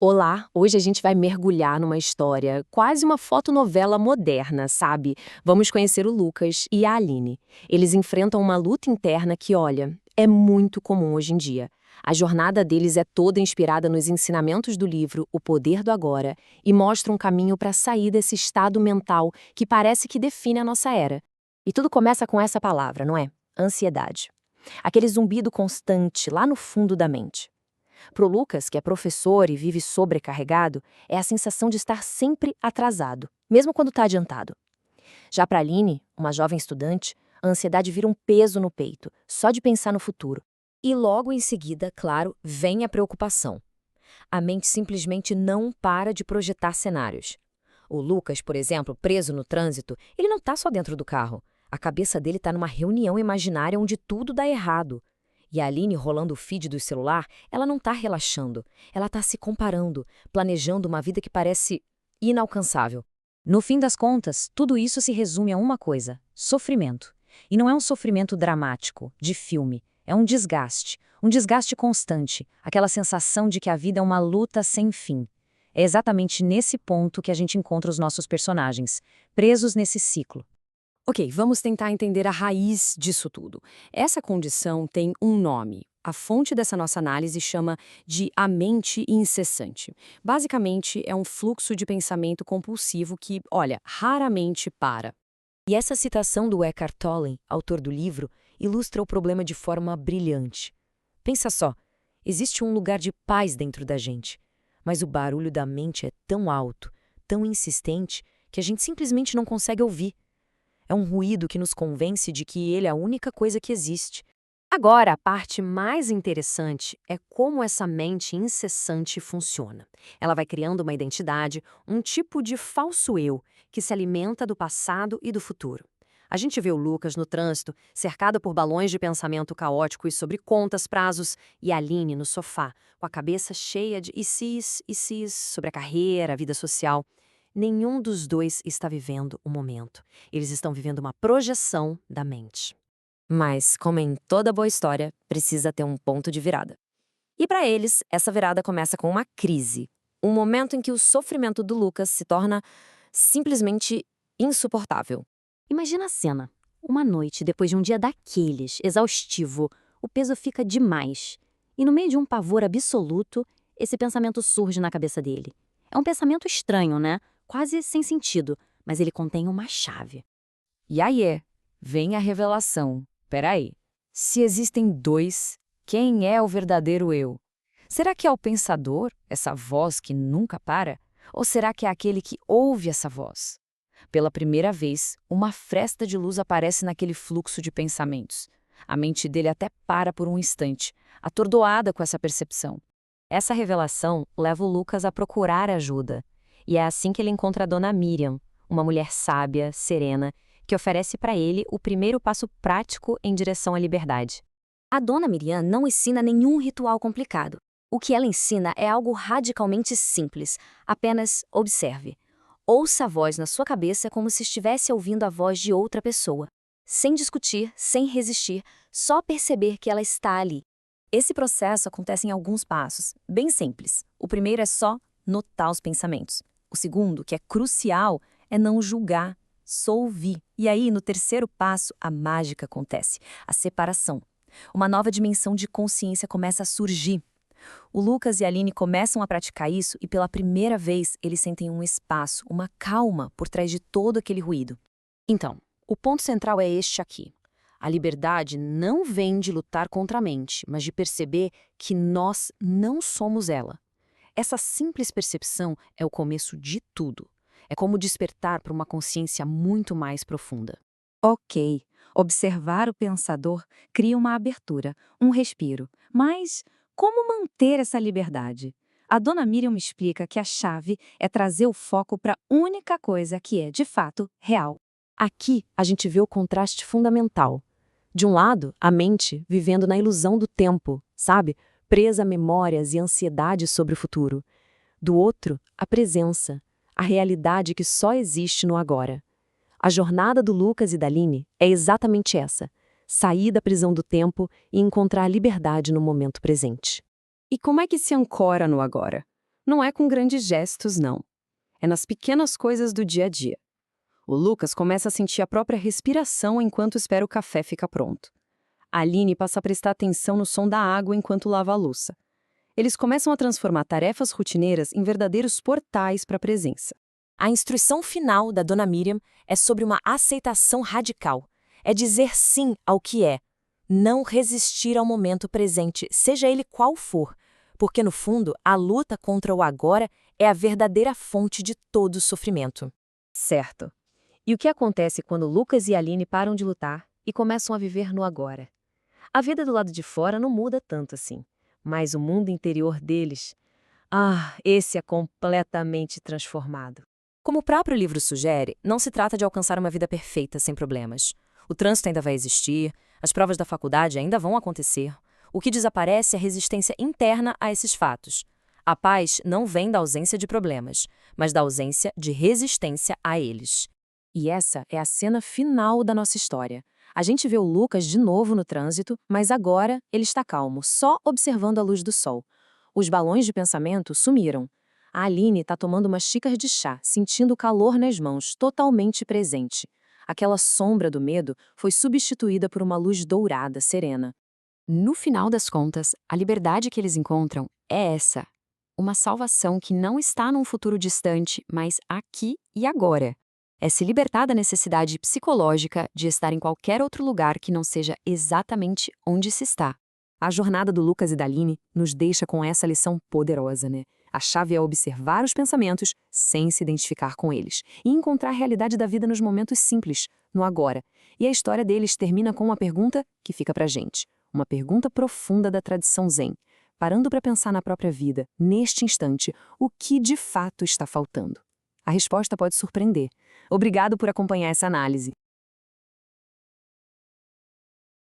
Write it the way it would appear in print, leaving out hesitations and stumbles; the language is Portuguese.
Olá, hoje a gente vai mergulhar numa história, quase uma fotonovela moderna, sabe? Vamos conhecer o Lucas e a Aline. Eles enfrentam uma luta interna que, olha, é muito comum hoje em dia. A jornada deles é toda inspirada nos ensinamentos do livro O Poder do Agora e mostra um caminho para sair desse estado mental que parece que define a nossa era. E tudo começa com essa palavra, não é? Ansiedade. Aquele zumbido constante lá no fundo da mente. Pro Lucas, que é professor e vive sobrecarregado, é a sensação de estar sempre atrasado, mesmo quando está adiantado. Já para Aline, uma jovem estudante, a ansiedade vira um peso no peito, só de pensar no futuro. E logo em seguida, claro, vem a preocupação. A mente simplesmente não para de projetar cenários. O Lucas, por exemplo, preso no trânsito, ele não está só dentro do carro. A cabeça dele está numa reunião imaginária onde tudo dá errado. E a Aline, rolando o feed do celular, ela não está relaxando. Ela está se comparando, planejando uma vida que parece inalcançável. No fim das contas, tudo isso se resume a uma coisa: sofrimento. E não é um sofrimento dramático, de filme. É um desgaste constante, aquela sensação de que a vida é uma luta sem fim. É exatamente nesse ponto que a gente encontra os nossos personagens, presos nesse ciclo. Ok, vamos tentar entender a raiz disso tudo. Essa condição tem um nome. A fonte dessa nossa análise chama de a mente incessante. Basicamente, é um fluxo de pensamento compulsivo que, olha, raramente para. E essa citação do Eckhart Tolle, autor do livro, ilustra o problema de forma brilhante. Pensa só, existe um lugar de paz dentro da gente, mas o barulho da mente é tão alto, tão insistente, que a gente simplesmente não consegue ouvir. É um ruído que nos convence de que ele é a única coisa que existe. Agora, a parte mais interessante é como essa mente incessante funciona. Ela vai criando uma identidade, um tipo de falso eu, que se alimenta do passado e do futuro. A gente vê o Lucas no trânsito, cercado por balões de pensamento caóticos sobre contas, prazos, e a Aline no sofá, com a cabeça cheia de e sis sobre a carreira, a vida social. Nenhum dos dois está vivendo o momento. Eles estão vivendo uma projeção da mente. Mas, como em toda boa história, precisa ter um ponto de virada. E para eles, essa virada começa com uma crise. Um momento em que o sofrimento do Lucas se torna simplesmente insuportável. Imagina a cena. Uma noite, depois de um dia daqueles, exaustivo, o peso fica demais. E no meio de um pavor absoluto, esse pensamento surge na cabeça dele. É um pensamento estranho, né? Quase sem sentido, mas ele contém uma chave. E aí, vem a revelação. Peraí, se existem dois, quem é o verdadeiro eu? Será que é o pensador, essa voz que nunca para? Ou será que é aquele que ouve essa voz? Pela primeira vez, uma fresta de luz aparece naquele fluxo de pensamentos. A mente dele até para por um instante, atordoada com essa percepção. Essa revelação leva o Lucas a procurar ajuda. E é assim que ele encontra a dona Miriam, uma mulher sábia, serena, que oferece para ele o primeiro passo prático em direção à liberdade. A dona Miriam não ensina nenhum ritual complicado. O que ela ensina é algo radicalmente simples. Apenas observe. Ouça a voz na sua cabeça como se estivesse ouvindo a voz de outra pessoa. Sem discutir, sem resistir, só perceber que ela está ali. Esse processo acontece em alguns passos, bem simples. O primeiro é só notar os pensamentos. O segundo, que é crucial, é não julgar, só ouvir. E aí, no terceiro passo, a mágica acontece, a separação. Uma nova dimensão de consciência começa a surgir. O Lucas e a Aline começam a praticar isso e pela primeira vez eles sentem um espaço, uma calma por trás de todo aquele ruído. Então, o ponto central é este aqui. A liberdade não vem de lutar contra a mente, mas de perceber que nós não somos ela. Essa simples percepção é o começo de tudo. É como despertar para uma consciência muito mais profunda. Ok, observar o pensador cria uma abertura, um respiro. Mas como manter essa liberdade? A dona Miriam me explica que a chave é trazer o foco para a única coisa que é, de fato, real. Aqui a gente vê o contraste fundamental. De um lado, a mente vivendo na ilusão do tempo, sabe? Presa a memórias e ansiedade sobre o futuro. Do outro, a presença, a realidade que só existe no agora. A jornada do Lucas e da Aline é exatamente essa: sair da prisão do tempo e encontrar a liberdade no momento presente. E como é que se ancora no agora? Não é com grandes gestos, não. É nas pequenas coisas do dia a dia. O Lucas começa a sentir a própria respiração enquanto espera o café ficar pronto. A Aline passa a prestar atenção no som da água enquanto lava a louça. Eles começam a transformar tarefas rotineiras em verdadeiros portais para a presença. A instrução final da Dona Miriam é sobre uma aceitação radical. É dizer sim ao que é. Não resistir ao momento presente, seja ele qual for. Porque, no fundo, a luta contra o agora é a verdadeira fonte de todo o sofrimento. Certo. E o que acontece quando Lucas e Aline param de lutar e começam a viver no agora? A vida do lado de fora não muda tanto assim, mas o mundo interior deles, esse é completamente transformado. Como o próprio livro sugere, não se trata de alcançar uma vida perfeita sem problemas. O trânsito ainda vai existir, as provas da faculdade ainda vão acontecer. O que desaparece é a resistência interna a esses fatos. A paz não vem da ausência de problemas, mas da ausência de resistência a eles. E essa é a cena final da nossa história. A gente vê o Lucas de novo no trânsito, mas agora ele está calmo, só observando a luz do sol. Os balões de pensamento sumiram. A Aline está tomando uma xícara de chá, sentindo o calor nas mãos, totalmente presente. Aquela sombra do medo foi substituída por uma luz dourada, serena. No final das contas, a liberdade que eles encontram é essa. Uma salvação que não está num futuro distante, mas aqui e agora. É se libertar da necessidade psicológica de estar em qualquer outro lugar que não seja exatamente onde se está. A jornada do Lucas e da Aline nos deixa com essa lição poderosa, né? A chave é observar os pensamentos sem se identificar com eles e encontrar a realidade da vida nos momentos simples, no agora. E a história deles termina com uma pergunta que fica pra gente. Uma pergunta profunda da tradição Zen. Parando para pensar na própria vida, neste instante, o que de fato está faltando? A resposta pode surpreender. Obrigado por acompanhar essa análise.